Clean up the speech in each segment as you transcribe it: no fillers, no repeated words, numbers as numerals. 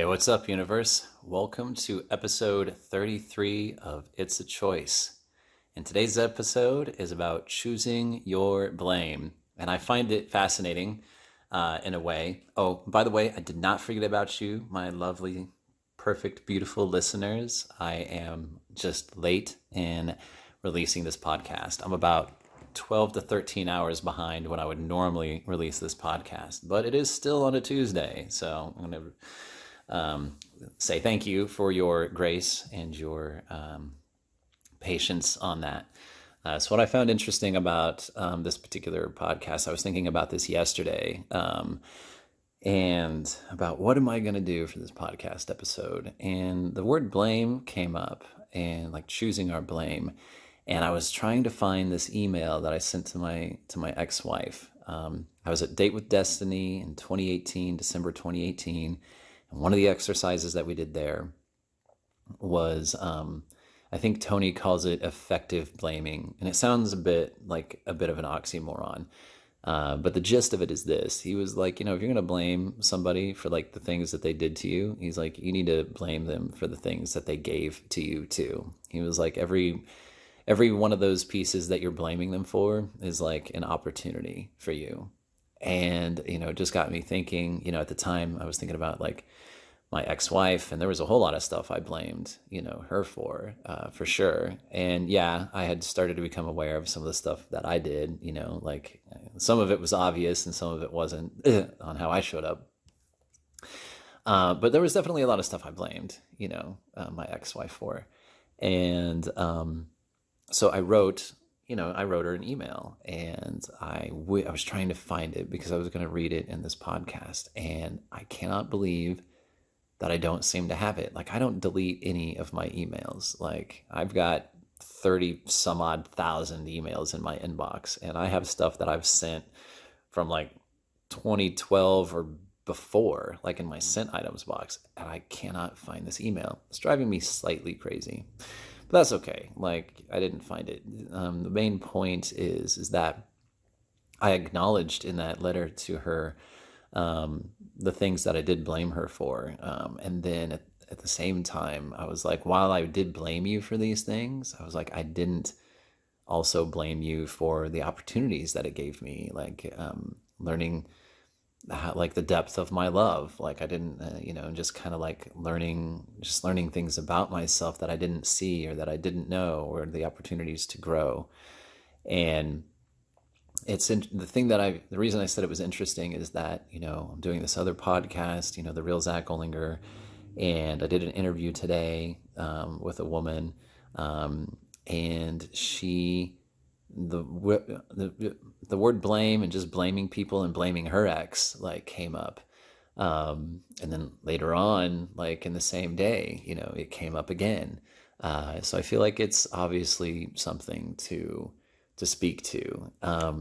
Hey, what's up, universe? Welcome to episode 33 of It's a Choice. And today's episode is about choosing your blame. And I find it fascinating in a way. Oh, by the way, I did not forget about you, my lovely, perfect, beautiful listeners. I am just late in releasing this podcast. I'm about 12 to 13 hours behind when I would normally release this podcast, but it is still on a Tuesday. So I'm going to say thank you for your grace and your patience on that. So what I found interesting about this particular podcast, I was thinking about this yesterday and about what am I going to do for this podcast episode. And the word blame came up and like choosing our blame. And I was trying to find this email that I sent to my ex-wife. I was at Date with Destiny in 2018, December 2018. And one of the exercises that we did there was, I think Tony calls it effective blaming. And it sounds a bit of an oxymoron. But the gist of it is this. He was like, if you're going to blame somebody for like the things that they did to you, he's like, you need to blame them for the things that they gave to you too. He was like, every one of those pieces that you're blaming them for is like an opportunity for you. And, it just got me thinking, at the time I was thinking about like my ex-wife, and there was a whole lot of stuff I blamed, her for sure. And yeah, I had started to become aware of some of the stuff that I did, like some of it was obvious and some of it wasn't on how I showed up. But there was definitely a lot of stuff I blamed, my ex-wife for. And so I wrote her an email, and I was trying to find it because I was going to read it in this podcast, and I cannot believe that I don't seem to have it. Like, I don't delete any of my emails. Like, I've got 30 some odd thousand emails in my inbox, and I have stuff that I've sent from like 2012 or before, like in my sent items box, and I cannot find this email. It's driving me slightly crazy. But that's okay. Like, I didn't find it. The main point is that I acknowledged in that letter to her the things that I did blame her for. And then at the same time, I was like, while I did blame you for these things, I was like, I didn't also blame you for the opportunities that it gave me, like learning like the depth of my love. Like I didn't, just kind of like learning things about myself that I didn't see or that I didn't know, or the opportunities to grow. And the reason I said it was interesting is that, I'm doing this other podcast, The Real Zach Ollinger, and I did an interview today with a woman, and the word blame and just blaming people and blaming her ex like came up. And then later on, like in the same day, it came up again. So I feel like it's obviously something to speak to,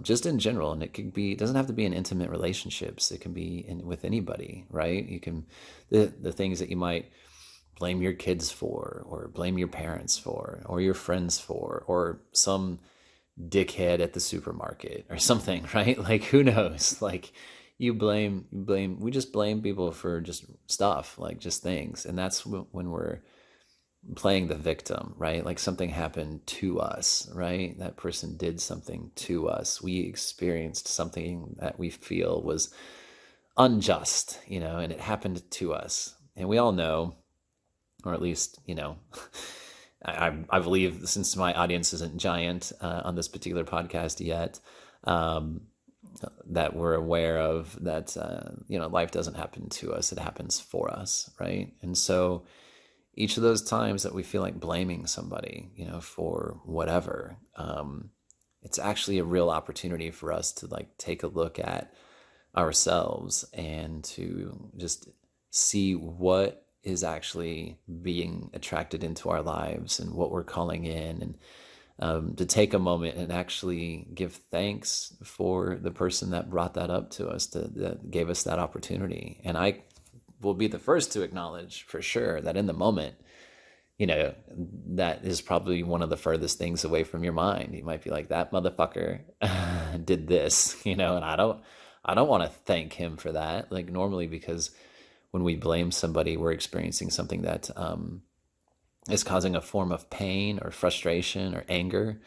just in general. And it doesn't have to be in intimate relationships. It can be with anybody, right? You can, the things that you might blame your kids for, or blame your parents for, or your friends for, or some dickhead at the supermarket or something, right? Like, who knows? Like, we just blame people for just stuff, like just things. And that's when we're playing the victim, right? Like something happened to us, right? That person did something to us. We experienced something that we feel was unjust, and it happened to us. And we all know, or at least, I believe, since my audience isn't giant on this particular podcast yet, that we're aware of that, life doesn't happen to us. It happens for us, right? And so each of those times that we feel like blaming somebody, for whatever, it's actually a real opportunity for us to like take a look at ourselves and to just see what is actually being attracted into our lives and what we're calling in, and to take a moment and actually give thanks for the person that brought that up to us, that gave us that opportunity. And I will be the first to acknowledge for sure that in the moment, that is probably one of the furthest things away from your mind. You might be like, that motherfucker did this, and I don't want to thank him for that. Like, normally, because when we blame somebody, we're experiencing something that is causing a form of pain or frustration or anger,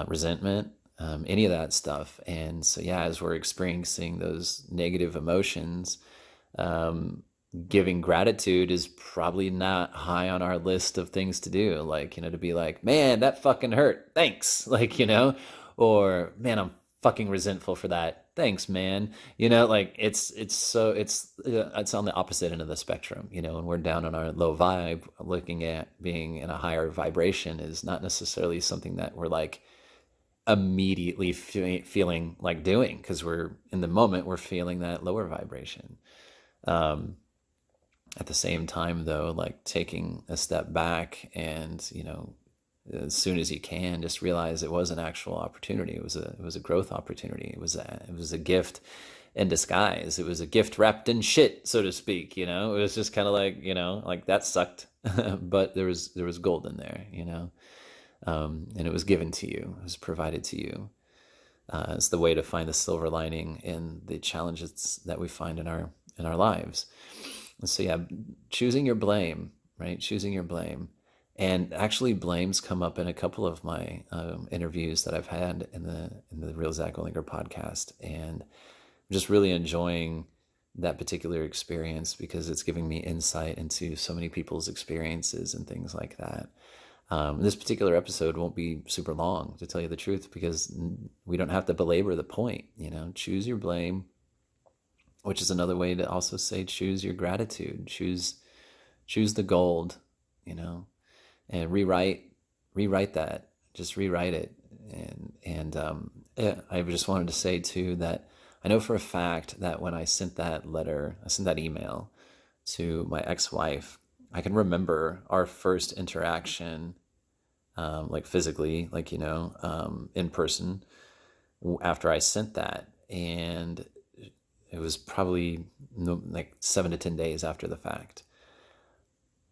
resentment, any of that stuff. And so, yeah, as we're experiencing those negative emotions, giving gratitude is probably not high on our list of things to do. Like, to be like, man, that fucking hurt. Thanks. Like, or man, I'm fucking resentful for that. Thanks, man. Like it's on the opposite end of the spectrum. When we're down on our low vibe, looking at being in a higher vibration is not necessarily something that we're like immediately feeling like doing, because we're in the moment, we're feeling that lower vibration. At the same time, though, like taking a step back and, as soon as you can, just realize it was an actual opportunity. It was a growth opportunity. It was a gift in disguise. It was a gift wrapped in shit, so to speak. It was just kind of like, like that sucked, but there was gold in there. And it was given to you. It was provided to you. It's the way to find the silver lining in the challenges that we find in our lives. And so, yeah, choosing your blame, right? Choosing your blame. And actually, blames come up in a couple of my interviews that I've had in the Real Zach Olinger podcast, and I'm just really enjoying that particular experience because it's giving me insight into so many people's experiences and things like that. This particular episode won't be super long, to tell you the truth, because we don't have to belabor the point. Choose your blame, which is another way to also say choose your gratitude. Choose the gold, and rewrite that. Just rewrite it. And I just wanted to say too that I know for a fact that when I sent that email to my ex-wife, I can remember our first interaction, like physically, like, in person after I sent that. And it was probably like 7 to 10 days after the fact.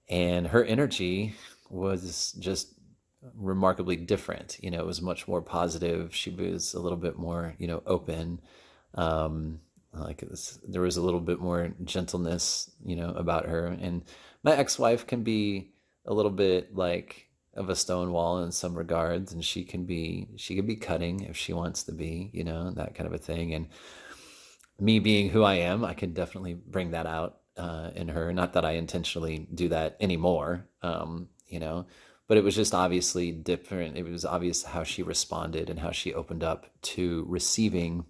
And her energy was just remarkably different. It was much more positive. She was a little bit more, open. There was a little bit more gentleness, about her. And my ex-wife can be a little bit like of a stone wall in some regards, and she can be cutting if she wants to be, that kind of a thing. And me being who I am, I can definitely bring that out in her. Not that I intentionally do that anymore, but it was just obviously different. It was obvious how she responded and how she opened up to receiving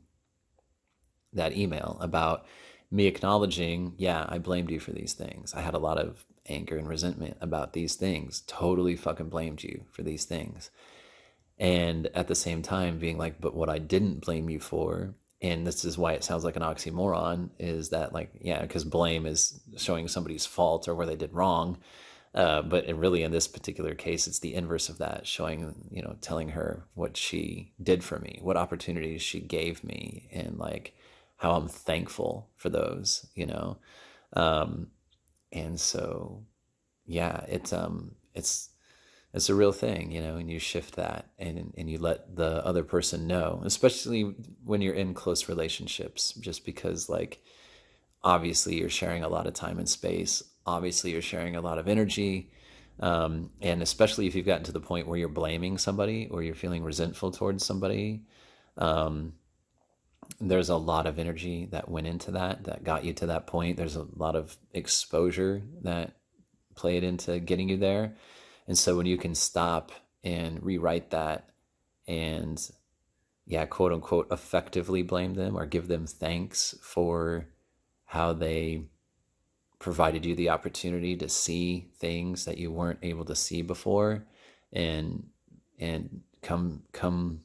that email about me acknowledging, yeah, I blamed you for these things. I had a lot of anger and resentment about these things. Totally fucking blamed you for these things. And at the same time being like, but what I didn't blame you for, and this is why it sounds like an oxymoron, is that like, yeah, because blame is showing somebody's fault or where they did wrong. But really in this particular case, it's the inverse of that, showing, telling her what she did for me, what opportunities she gave me, and like how I'm thankful for those, and so, yeah, it's a real thing, and you shift that and you let the other person know, especially when you're in close relationships, just because like, obviously you're sharing a lot of time and space. Obviously you're sharing a lot of energy. And especially if you've gotten to the point where you're blaming somebody or you're feeling resentful towards somebody, there's a lot of energy that went into that got you to that point. There's a lot of exposure that played into getting you there. And so when you can stop and rewrite that and, yeah, quote unquote, effectively blame them or give them thanks for how they provided you the opportunity to see things that you weren't able to see before, and come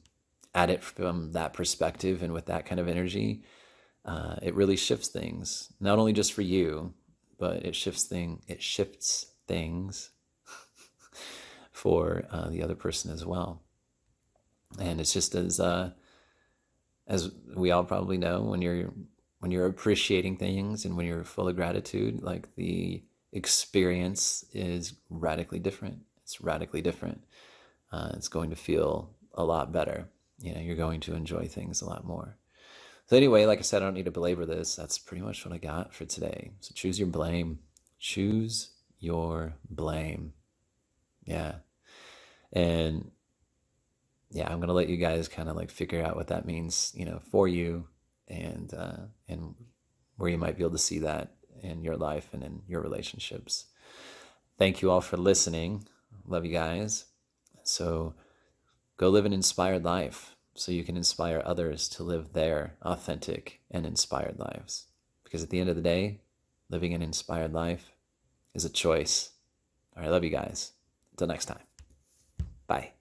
at it from that perspective and with that kind of energy, it really shifts things, not only just for you, but it shifts things for the other person as well. And it's just as we all probably know, when you're appreciating things and when you're full of gratitude, like the experience is radically different. It's radically different. It's going to feel a lot better. You're going to enjoy things a lot more. So anyway, like I said, I don't need to belabor this. That's pretty much what I got for today. So choose your blame. Choose your blame. Yeah. And yeah, I'm gonna let you guys kind of like figure out what that means, for you, and where you might be able to see that in your life and in your relationships. Thank you all for listening. Love you guys. So go live an inspired life so you can inspire others to live their authentic and inspired lives. Because at the end of the day, living an inspired life is a choice. All right, love you guys. Until next time. Bye.